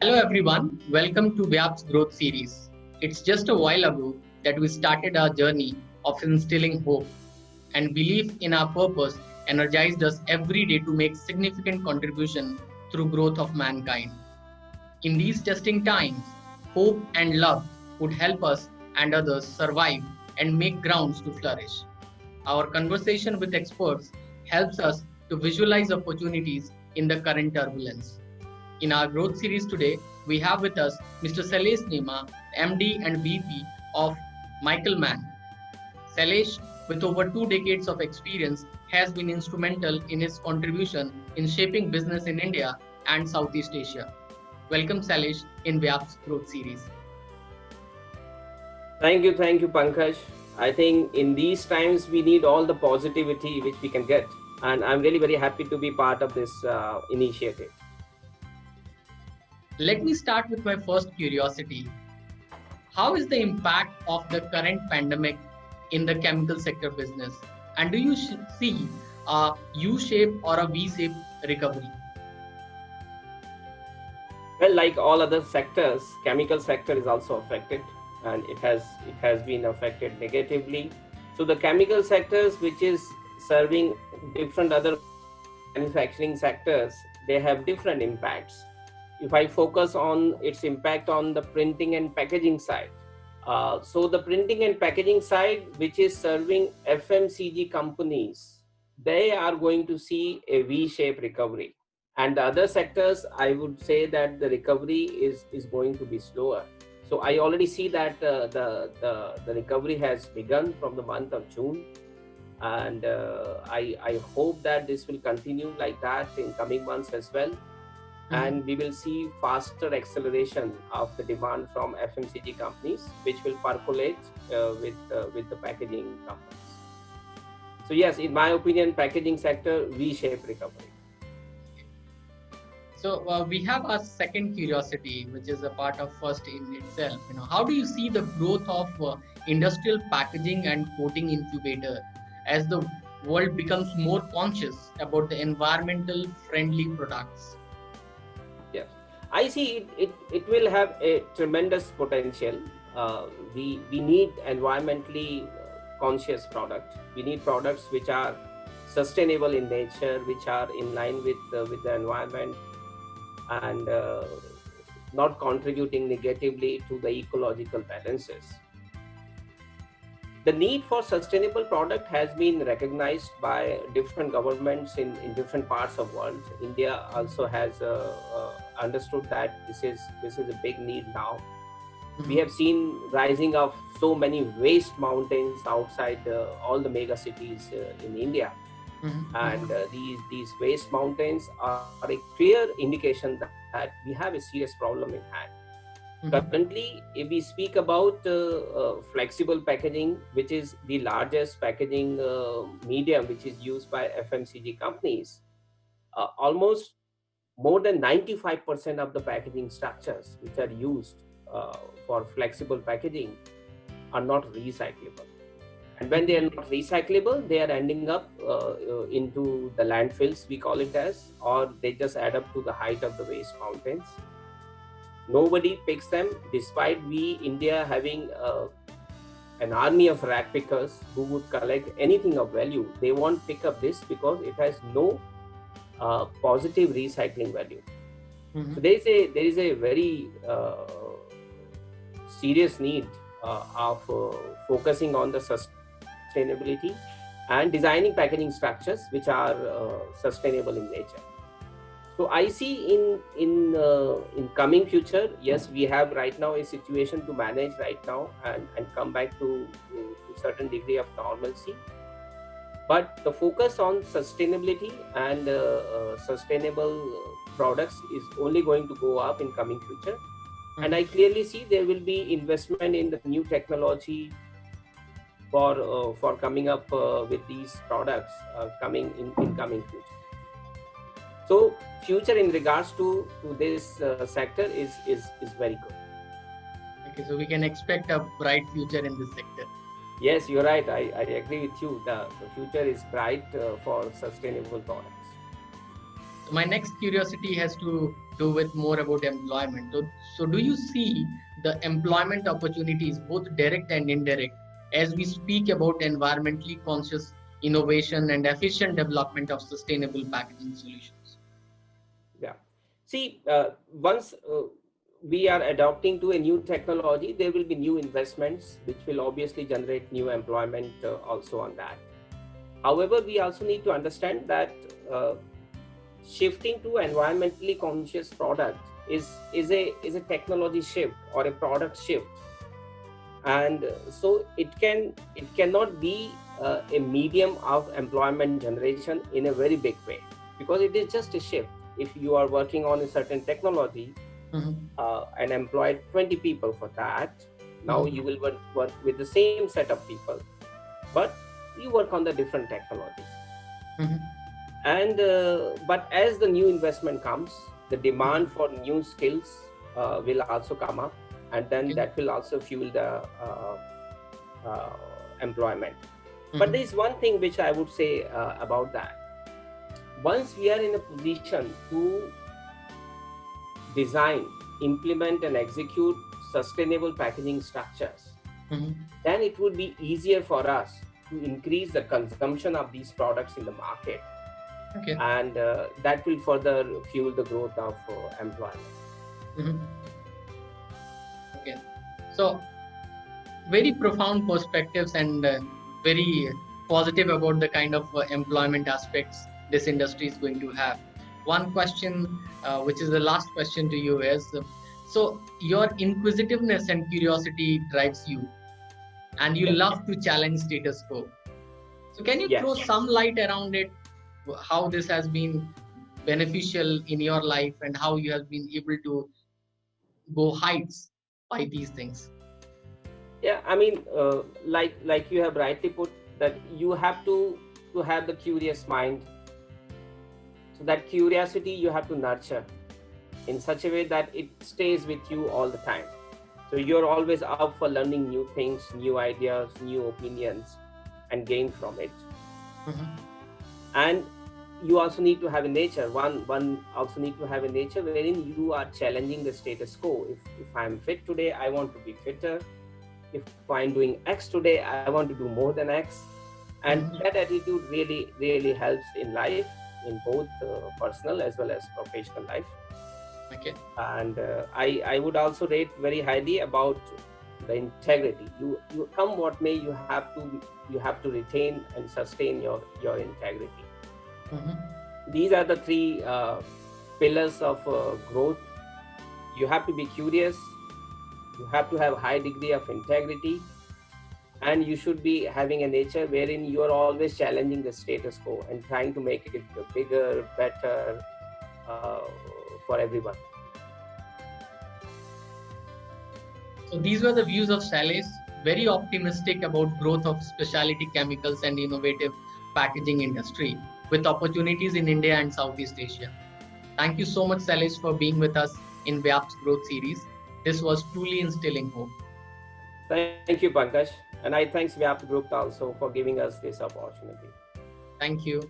Hello everyone, welcome to Vyap's Growth Series. It's just a while ago that we started our journey of instilling hope and belief in our purpose energized us every day to make significant contribution through growth of mankind. In these testing times, hope and love would help us and others survive and make grounds to flourish. Our conversation with experts helps us to visualize opportunities in the current turbulence. In our growth series today, we have with us Mr. Salesh Nema, MD and VP of Michael Mann. Salesh, with over 2 decades of experience, has been instrumental in his contribution in shaping business in India and Southeast Asia. Welcome, Salesh, in Vyap's growth series. Thank you, Pankaj. I think in these times we need all the positivity which we can get, and I'm really very happy to be part of this initiative. Let me start with my first curiosity. How is the impact of the current pandemic in the chemical sector business? And do you see a U-shaped or a V-shaped recovery? Well, like all other sectors, chemical sector is also affected, and it has been affected negatively. So the chemical sectors, which is serving different other manufacturing sectors, they have different impacts. If I focus on its impact on the printing and packaging side, so the printing and packaging side, which is serving FMCG companies, they are going to see a V-shaped recovery. And the other sectors, I would say that the recovery is going to be slower. So I already see that the recovery has begun from the month of June, and I hope that this will continue like that in coming months as well, and we will see faster acceleration of the demand from FMCG companies, which will percolate with the packaging companies. So yes, in my opinion, packaging sector V-shaped recovery. So we have a second curiosity, which is a part of first in itself. How do you see the growth of industrial packaging and coating incubator as the world becomes more conscious about the environmental friendly products? Yes, I see it will have a tremendous potential. We need environmentally conscious product. We need products which are sustainable in nature, which are in line with the environment, and not contributing negatively to the ecological balances. The need for sustainable product has been recognized by different governments in different parts of world. India also has understood that this is a big need now. We have seen rising of so many waste mountains outside all the mega cities in India, and these waste mountains are a clear indication that we have a serious problem in hand. Currently, if we speak about flexible packaging, which is the largest packaging medium which is used by FMCG companies, almost more than 95% of the packaging structures which are used for flexible packaging are not recyclable. And when they are not recyclable, they are ending up into the landfills, we call it as, or they just add up to the height of the waste mountains. Nobody picks them, despite we India having an army of rag pickers who would collect anything of value. They won't pick up this because it has no positive recycling value. So there is a very serious need of focusing on the sustainability and designing packaging structures which are sustainable in nature. So I see in coming future, yes, we have right now a situation to manage right now and come back to certain degree of normalcy. But the focus on sustainability and sustainable products is only going to go up in coming future. And I clearly see there will be investment in the new technology for coming up with these products coming in coming future. So future in regards to this sector is very good. Okay, so we can expect a bright future in this sector. Yes, you're right. I agree with you. The future is bright for sustainable products. My next curiosity has to do with more about employment. So do you see the employment opportunities, both direct and indirect, as we speak about environmentally conscious innovation and efficient development of sustainable packaging solutions? Yeah. See, once we are adopting to a new technology, there will be new investments, which will obviously generate new employment also on that. However, we also need to understand that shifting to environmentally conscious product is a technology shift or a product shift, and so it cannot be a medium of employment generation in a very big way, because it is just a shift. If you are working on a certain technology and employ 20 people for that, now you will work with the same set of people, but you work on the different technology. And but as the new investment comes, the demand for new skills will also come up, and then that will also fuel the employment. But there is one thing which I would say about that. Once we are in a position to design, implement and execute sustainable packaging structures, then it would be easier for us to increase the consumption of these products in the market. And that will further fuel the growth of employment. Okay, so very profound perspectives and very positive about the kind of employment aspects this industry is going to have. One question, which is the last question to you, is so your inquisitiveness and curiosity drives you, and you love to challenge status quo. So can you throw some light around it, how this has been beneficial in your life and how you have been able to go heights by these things? Yeah, I mean, like you have rightly put, that you have to have the curious mind. So that curiosity you have to nurture in such a way that it stays with you all the time. So you're always out for learning new things, new ideas, new opinions, and gain from it. And you also need to have a nature. One also need to have a nature wherein you are challenging the status quo. If I'm fit today, I want to be fitter. If I'm doing X today, I want to do more than X. And that attitude really helps in life, in both personal as well as professional life. Okay. And I would also rate very highly about the integrity. You come what may, you have to retain and sustain your integrity. These are the three pillars of growth. You have to be curious, you have to have a high degree of integrity, and you should be having a nature wherein you are always challenging the status quo and trying to make it bigger, better for everyone. So these were the views of Salesh, very optimistic about growth of specialty chemicals and innovative packaging industry with opportunities in India and Southeast Asia. Thank you so much, Salesh, for being with us in VYAP's Growth Series. This was truly instilling hope. Thank you, Pankaj. And I thanks VYAP Group also for giving us this opportunity. Thank you.